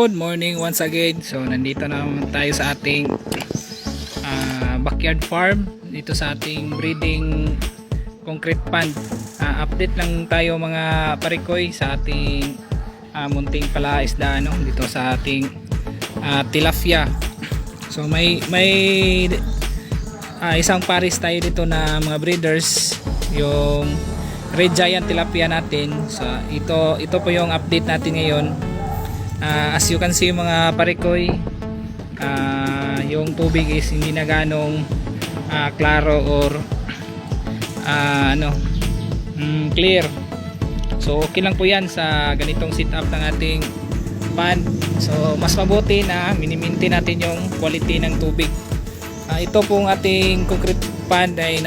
Good morning once again. So nandito na naman tayo sa ating backyard farm, dito sa ating breeding concrete pond. Update lang tayo mga parikoy sa ating munting palaisdaan dito sa ating tilapia. So may isang pares tayo dito na mga breeders, yung red giant tilapia natin. So ito po yung update natin ngayon. As you can see mga parikoy, yung tubig is hindi na ganong klaro or clear. So okay lang po yan sa ganitong setup ng ating pond. So mas mabuti na minimaintain natin yung quality ng tubig. Ito pong ating concrete pond ay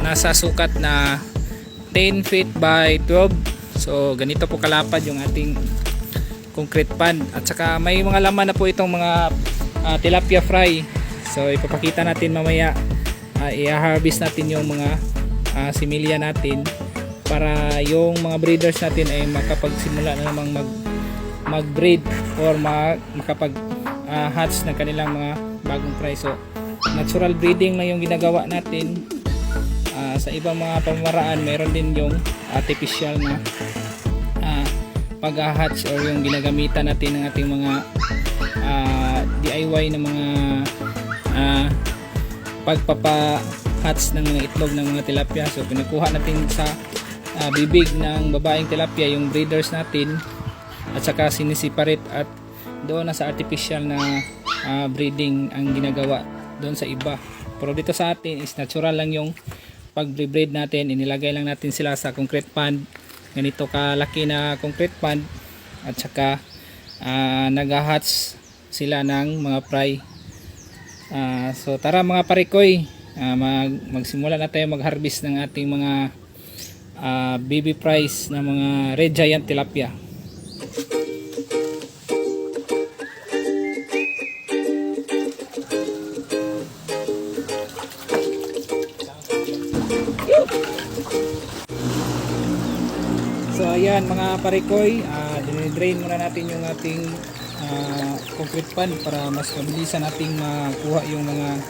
nasa sukat na 10 feet by 12. So ganito po kalapad yung ating concrete pond, at saka may mga laman na po itong mga tilapia fry. So ipapakita natin mamaya, i-harvest natin yung mga similya natin para yung mga breeders natin ay makapagsimula na namang mag-breed or makapag hatch ng kanilang mga bagong fry. So natural breeding lang yung ginagawa natin. Sa ibang mga pamamaraan meron din yung artificial na pag-hatch or yung ginagamitan natin ng ating mga DIY na mga pagpapa-hatch ng mga itlog ng mga tilapia. So pinakuha natin sa bibig ng babaeng tilapia yung breeders natin, at saka sinisiparate, at doon na sa artificial na breeding ang ginagawa doon sa iba. Pero dito sa atin is natural lang yung pag-breed natin. Inilagay lang natin sila sa concrete pond, ganito kalaki na concrete pond, at saka nag-hatch sila ng mga fry. So tara mga parikoy, magsimula na tayo mag-harvest ng ating mga baby fries na mga red giant tilapia. So ayan mga parikoy, dinidrain muna natin yung ating concrete pond para mas mabilisan nating makuha yung mga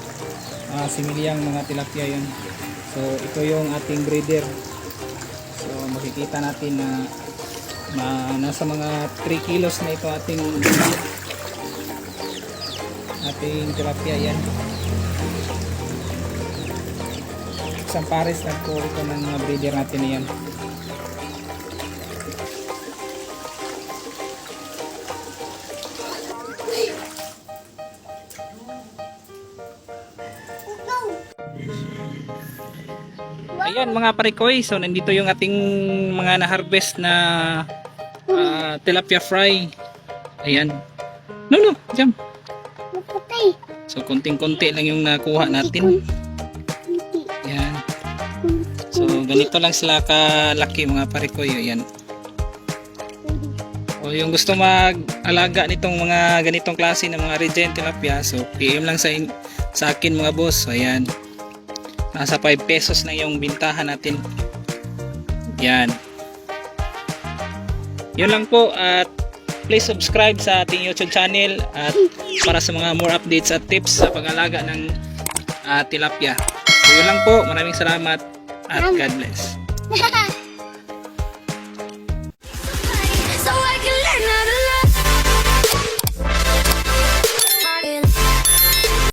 similyang mga tilapia yan. So ito yung ating breeder. So makikita natin na nasa mga 3 kilos na ito ating tilapia yan. Isang pares lang po ito ng breeder natin yan. Ayan mga parikoy, so nandito yung ating mga na-harvest na tilapia fry. Ayan. No, jam. So konting-konti lang yung nakuha natin. Ayan. So ganito lang sila kalaki mga parikoy. Ayan. O yung gusto mag-alaga nitong mga ganitong klase ng mga red giant tilapia, so PM lang sa akin mga boss. So ayan. Nasa 5 pesos na yung bintahan natin. Yan. Yun lang po, at please subscribe sa ating YouTube channel at para sa mga more updates at tips sa pag-alaga ng tilapia. So yun lang po, maraming salamat at God bless.